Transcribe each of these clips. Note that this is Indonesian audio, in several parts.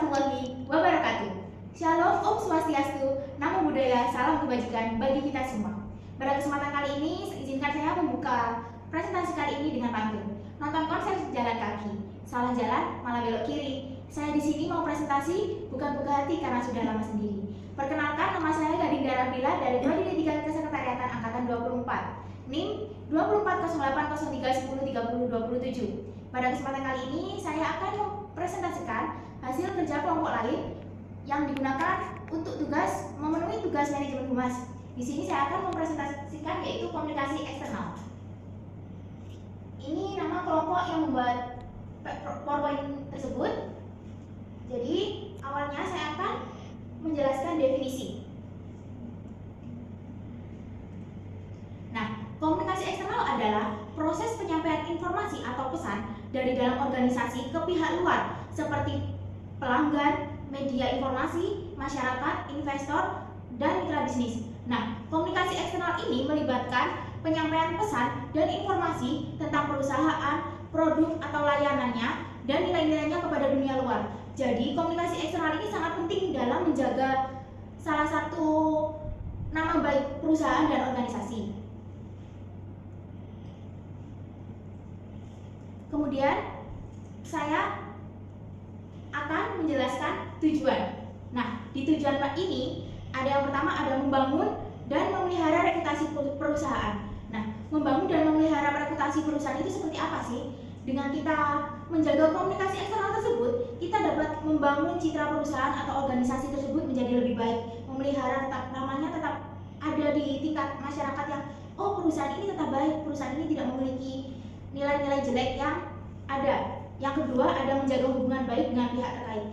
warahmatullahi wabarakatuh. Shalom, Om Swastiastu, Namo Buddhaya, salam kebajikan bagi kita semua. Pada kesempatan kali ini, izinkan saya membuka presentasi kali ini dengan pantun. Nonton konser jalan kaki, salah jalan malah belok kiri. Saya di sini mau presentasi, bukan buka hati karena sudah lama sendiri. Perkenalkan, nama saya Gading Darapila dari Prodi D3 Kesekretariatan Angkatan 24. NIM 240803103027. Pada kesempatan kali ini, saya akan mempresentasikan hasil kerja kelompok lain yang digunakan untuk memenuhi tugas manajemen humas. Di sini saya akan mempresentasikan yaitu komunikasi eksternal. Ini nama kelompok yang membuat PowerPoint tersebut. Jadi awalnya saya akan menjelaskan definisi. Nah, komunikasi eksternal adalah proses penyampaian informasi atau pesan dari dalam organisasi ke pihak luar seperti pelanggan, media informasi, masyarakat, investor, dan mitra bisnis. Nah, komunikasi eksternal ini melibatkan penyampaian pesan dan informasi tentang perusahaan, produk atau layanannya, dan nilai-nilainya kepada dunia luar. Jadi, komunikasi eksternal ini sangat penting dalam menjaga salah satu nama baik perusahaan dan organisasi. Kemudian, saya akan menjelaskan tujuan. Nah, di tujuan ini ada yang pertama ada membangun dan memelihara reputasi perusahaan. Nah, membangun dan memelihara reputasi perusahaan itu seperti apa sih? Dengan kita menjaga komunikasi eksternal tersebut, kita dapat membangun citra perusahaan atau organisasi tersebut menjadi lebih baik, memelihara namanya tetap ada di tingkat masyarakat yang perusahaan ini tetap baik, perusahaan ini tidak memiliki nilai-nilai jelek yang ada. Yang kedua ada menjaga hubungan baik dengan pihak terkait.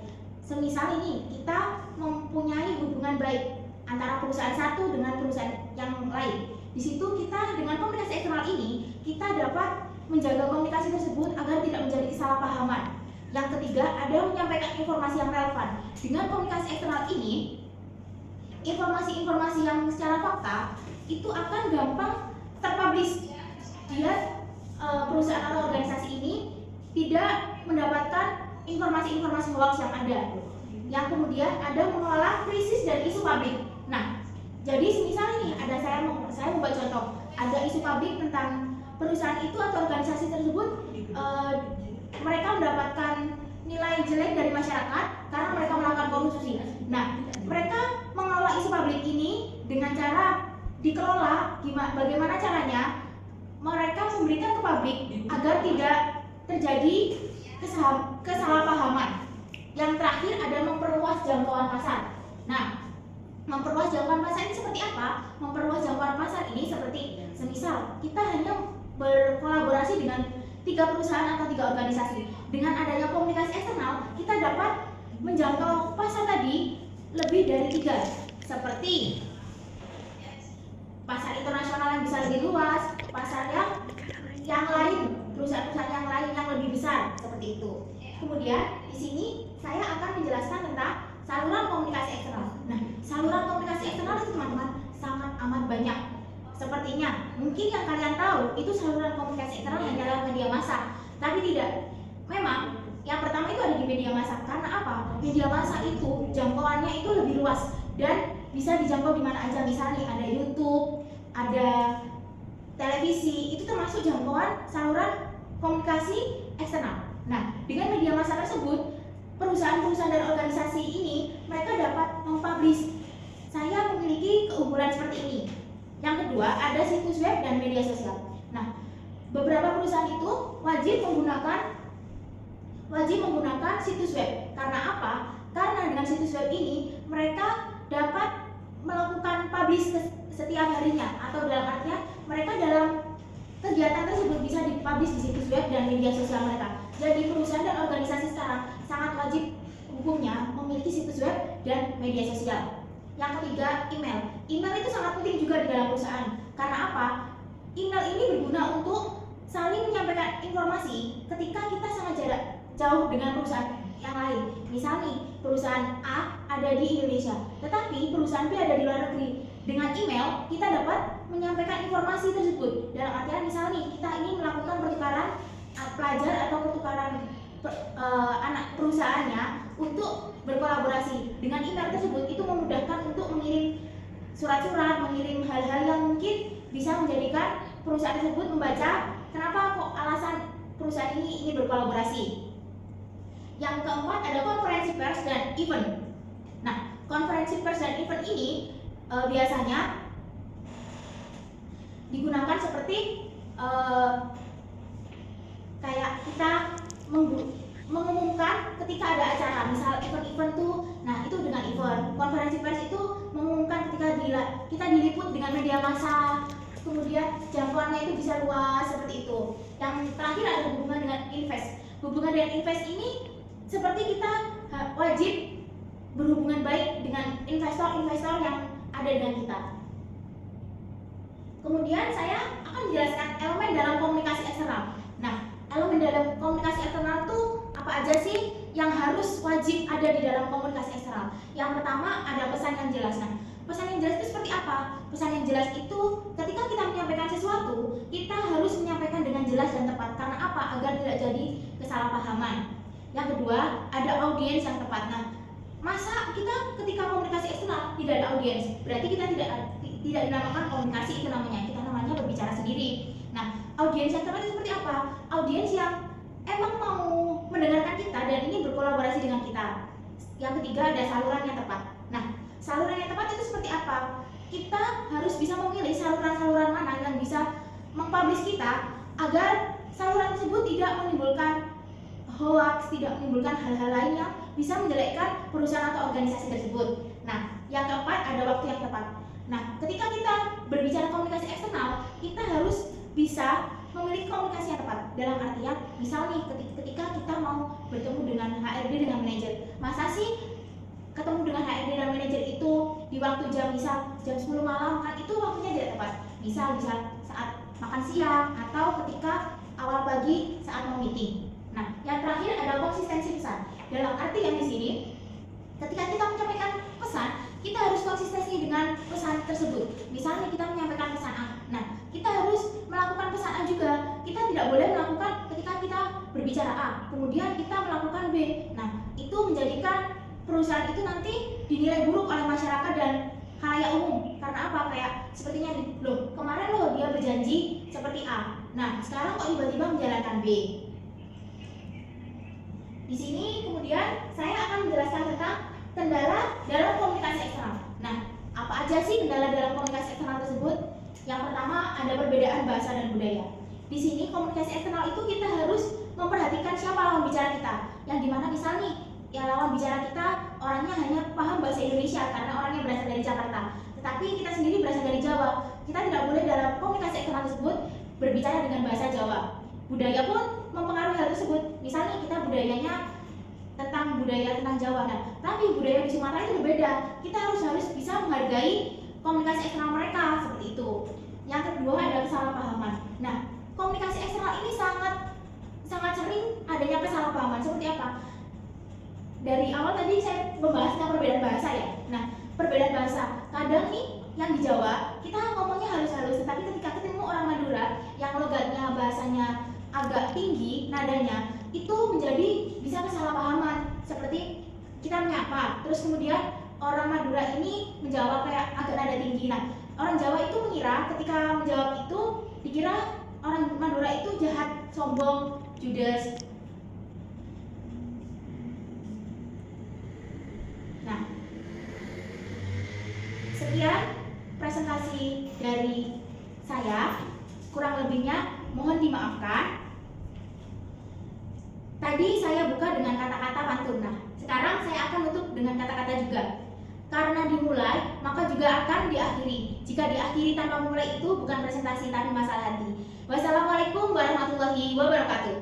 Semisal ini kita mempunyai hubungan baik antara perusahaan satu dengan perusahaan yang lain. Di situ kita dengan komunikasi eksternal ini kita dapat menjaga komunikasi tersebut agar tidak menjadi kesalahpahaman. Yang ketiga ada menyampaikan informasi yang relevan. Dengan komunikasi eksternal ini, informasi-informasi yang secara fakta itu akan gampang terpublish. Dia perusahaan atau organisasi ini tidak mendapatkan informasi-informasi hoax yang ada. Yang kemudian ada mengelola krisis dan isu publik. Nah, jadi misal ini ada saya membuat contoh, ada isu publik tentang perusahaan itu atau organisasi tersebut, mereka mendapatkan nilai jelek dari masyarakat karena mereka melakukan korupsi. Nah, mereka mengelola isu publik ini dengan cara dikelola, bagaimana caranya mereka memberikan ke publik agar tidak terjadi kesalahpahaman. Yang terakhir ada memperluas jangkauan pasar. Nah, memperluas jangkauan pasar ini seperti apa? Memperluas jangkauan pasar ini seperti semisal kita hanya berkolaborasi dengan 3 perusahaan atau 3 organisasi. Dengan adanya komunikasi eksternal, kita dapat menjangkau pasar tadi lebih dari 3, seperti pasar internasional yang bisa lebih luas, pasar yang lain, perusahaan-perusahaan yang lain yang lebih besar, seperti itu. Kemudian di sini saya akan menjelaskan tentang saluran komunikasi eksternal. Nah, saluran komunikasi eksternal itu teman-teman sangat amat banyak. Sepertinya mungkin yang kalian tahu itu saluran komunikasi eksternal hanya lewat media massa, tapi tidak. Memang yang pertama itu ada di media massa. Karena apa? Media massa itu jangkauannya itu lebih luas dan bisa dijangkau di mana aja. Misalnya ada YouTube, ada televisi, itu termasuk jangkauan saluran komunikasi eksternal. Nah, dengan media massa tersebut, perusahaan-perusahaan dan organisasi ini mereka dapat mempublish. Saya memiliki keunggulan seperti ini. Yang kedua, ada situs web dan media sosial. Nah, beberapa perusahaan itu wajib menggunakan situs web. Karena apa? Karena dengan situs web ini mereka dapat melakukan publish setiap harinya, atau dalam artian mereka dalam kegiatan tersebut bisa dipublish di situs web dan media sosial mereka. Jadi perusahaan dan organisasi sekarang sangat wajib hukumnya memiliki situs web dan media sosial. Yang ketiga, email. Email itu sangat penting juga di dalam perusahaan. Karena apa? Email ini berguna untuk saling menyampaikan informasi ketika kita sangat jauh dengan perusahaan yang lain. Misalnya perusahaan A ada di Indonesia, tetapi perusahaan B ada di luar negeri. Dengan email kita dapat menyampaikan informasi tersebut. Dalam artian misalnya kita ingin melakukan pertukaran pelajar atau pertukaran anak perusahaannya untuk berkolaborasi. Dengan email tersebut itu memudahkan untuk mengirim surat-surat, mengirim hal-hal yang mungkin bisa menjadikan perusahaan tersebut membaca kenapa kok alasan perusahaan ini ingin berkolaborasi. Yang keempat ada konferensi pers dan event. Nah, konferensi pers dan event ini biasanya digunakan seperti kayak kita mengumumkan ketika ada acara, misal event-event tuh, nah itu dengan event. Konferensi pers itu mengumumkan ketika kita diliput dengan media massa, kemudian jangkauannya itu bisa luas seperti itu. Yang terakhir ada hubungan dengan invest. Hubungan dengan invest ini seperti kita wajib berhubungan baik dengan investor-investor yang ada dengan kita. Kemudian saya akan menjelaskan elemen dalam komunikasi eksternal. Nah, elemen dalam komunikasi eksternal itu apa aja sih yang harus wajib ada di dalam komunikasi eksternal? Yang pertama ada pesan yang jelas. Nah, pesan yang jelas itu seperti apa? Pesan yang jelas itu ketika kita menyampaikan sesuatu, kita harus menyampaikan dengan jelas dan tepat. Karena apa? Agar tidak jadi kesalahpahaman. Yang kedua, ada audiens yang tepat. Nah, masa kita ketika komunikasi eksternal tidak ada audiens? Berarti kita tidak dinamakan komunikasi, itu namanya. Kita namanya berbicara sendiri. Nah, audiens yang tepat itu seperti apa? Audiens yang emang mau mendengarkan kita dan ingin berkolaborasi dengan kita. Yang ketiga ada saluran yang tepat. Nah, saluran yang tepat itu seperti apa? Kita harus bisa memilih saluran-saluran mana yang bisa mempublish kita agar saluran tersebut tidak menimbulkan hoax, tidak menimbulkan hal-hal lain yang bisa menjelekkan perusahaan atau organisasi tersebut. Nah, yang keempat ada waktu yang tepat. Nah, ketika kita berbicara komunikasi eksternal, kita harus bisa memiliki komunikasi yang tepat. Dalam artian, misal nih ketika kita mau bertemu dengan HRD dengan manajer, masa sih ketemu dengan HRD dan manajer itu di waktu jam 10 malam, kan itu waktunya tidak tepat. Bisa saat makan siang atau ketika awal pagi saat mau meeting. Nah, yang terakhir ada konsistensi pesan. Dalam arti yang di sini, ketika kita menyampaikan pesan, kita harus konsistensi dengan pesan tersebut. Misalnya kita menyampaikan pesan A, nah kita harus melakukan pesan A juga. Kita tidak boleh melakukan ketika kita berbicara A, kemudian kita melakukan B. Nah, itu menjadikan perusahaan itu nanti dinilai buruk oleh masyarakat dan khalayak umum. Karena apa? Kayak sepertinya loh, kemarin loh dia berjanji seperti A. Nah, sekarang kok tiba-tiba menjalankan B. Di sini kemudian saya akan menjelaskan tentang kendala dalam komunikasi eksternal. Nah, apa aja sih kendala dalam komunikasi eksternal tersebut? Yang pertama ada perbedaan bahasa dan budaya. Di sini komunikasi eksternal itu kita harus memperhatikan siapa lawan bicara kita. Yang dimana misal nih, ya lawan bicara kita orangnya hanya paham bahasa Indonesia karena orangnya berasal dari Jakarta. Tetapi kita sendiri berasal dari Jawa. Kita tidak boleh dalam komunikasi eksternal tersebut berbicara dengan bahasa Jawa. Budaya pun mempengaruhi hal tersebut. Misalnya kita budayanya tentang Jawa, nah, tapi budaya di Sumatera itu berbeda. Kita harus bisa menghargai komunikasi eksternal mereka seperti itu. Yang kedua ada kesalahpahaman. Nah, komunikasi eksternal ini sangat sering adanya kesalahpahaman. Seperti apa? Dari awal tadi saya membahas tentang perbedaan bahasa ya. Nah, perbedaan bahasa. Kadang nih yang di Jawa kita ngomongnya halus-halus, tetapi ketika ketemu orang Madura yang logatnya bahasanya agak tinggi nadanya, itu menjadi bisa kesalahpahaman. Seperti kita menyapa, terus kemudian orang Madura ini menjawab kayak agak nada tinggi. Nah, orang Jawa itu mengira ketika menjawab itu dikira orang Madura itu jahat, sombong, judes. Nah, sekian presentasi dari saya. Kurang lebihnya mohon dimaafkan. Tadi saya buka dengan kata-kata pantun. Nah, sekarang saya akan tutup dengan kata-kata juga. Karena dimulai, maka juga akan diakhiri. Jika diakhiri tanpa mulai itu bukan presentasi tapi masalah hati. Wassalamualaikum warahmatullahi wabarakatuh.